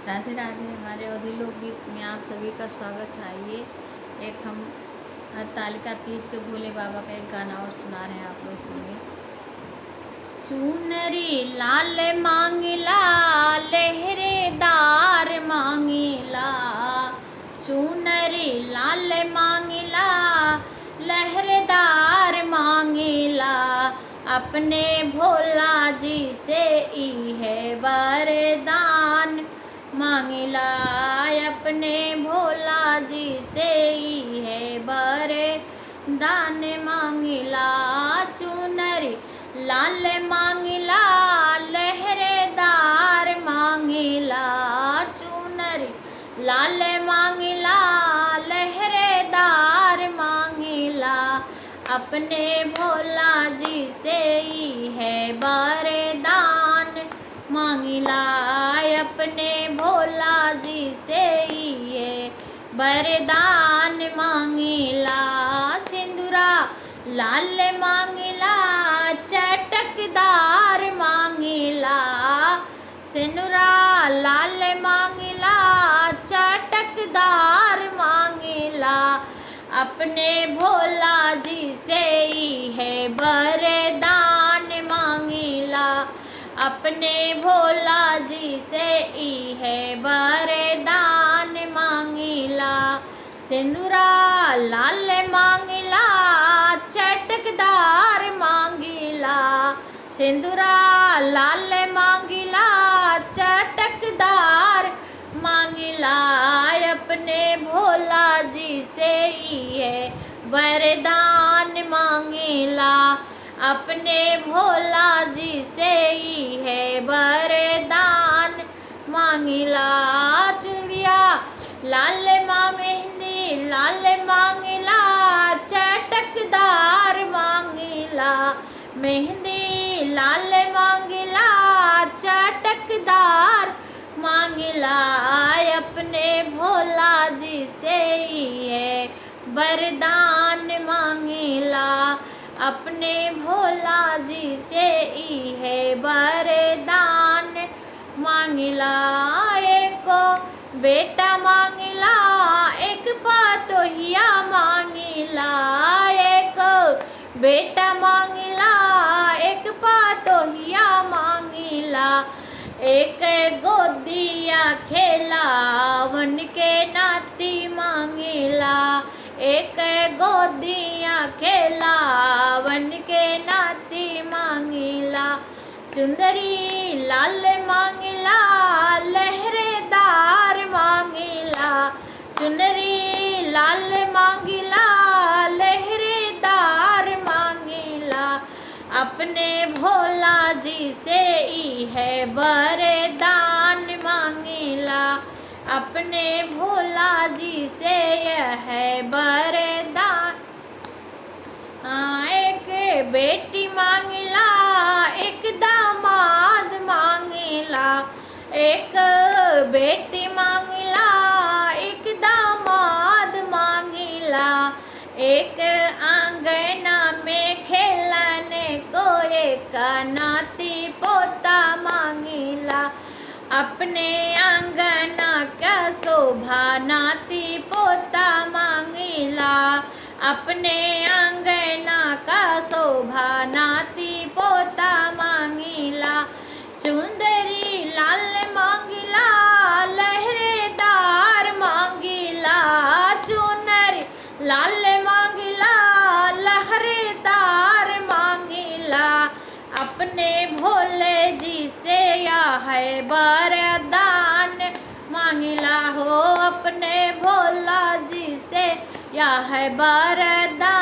राधे राधे। हमारे अवधी लोकगीत में आप सभी का स्वागत है। आइए एक हम हरतालिका तीज के भोले बाबा का एक गाना और सुना रहे हैं, आप लोग सुनिए। चुनरी लाल मांगिला लहरेदार मांगिला, चुनरी लाल मांगिला लहरेदार मांगिला, अपने भोला जी से ई है वरदान मांगिला, अपने भोला जी से ही है वरदान मांगिला। चुनरी लाल मांगिला लहरेदार मांगिला, चुनरी लाल मांगिला लहरेदार मांगिला, अपने भोला जी से ही है वरदान मांगिला, अपने भोला जी से ही है वरदान मांगिला। सिंदूरा लाल मांगिला चटकदार मांगिला, सिंदूरा लाल मांगिला चटकदार मांगिला, अपने भोला जी से ही है वरदान मांगिला, अपने भोला जी से ही है वरदान मांगिला। सिंदूरा लाल मांगिला चटकदार मांगिला, सिंदूरा लाल मांगिला चटकदार मांगिला, अपने भोला जी से ही है वरदान मांगिला, अपने भोला जी से ही है वरदान मांगिला। चूड़िया लाल माँ मेहंदी लाल मांगिला चटकदार मांगिला, मेहंदी लाल मांगिला चटकदार मांगिला, अपने भोला जी से ही है वरदान मांगिला, अपने भोला जी से ही है वरदान मांगिला। एक बेटा मांगिला एक पातोहिया मांगिला, एक बेटा मांगिला एक पातोहिया मांगिला, एक गोदिया खेलावन के नाती मांगिला, एक गोदिया खेलावन के नाती मांगिला। चुंदरी लाल मांगिला लहरेदार मांगिला, चुनरी लाल मांगिला लहरेदार मांगिला, अपने भोला जी से ही है वरदान मांगिला, अपने भोला जी से यह है वरदान। एक बेटी मांगिला एक दामाद मांगिला, एक बेटी मांगिला एक दामाद मांगिला, एक आंगना में खेलने को एक नाती पोता मांगिला, अपने आंगना का शोभा नाती पोता मांगिला, अपने आंगना का शोभा नाती पोता मांगिला। चुंदरी लाल मांगिला लहरेदार मांगिला, चुनरी लाल मांगिला लहरेदार मांगिला, अपने भोले जी से या है वरदान मांगिला हो, अपने भोला जी से या है वरदान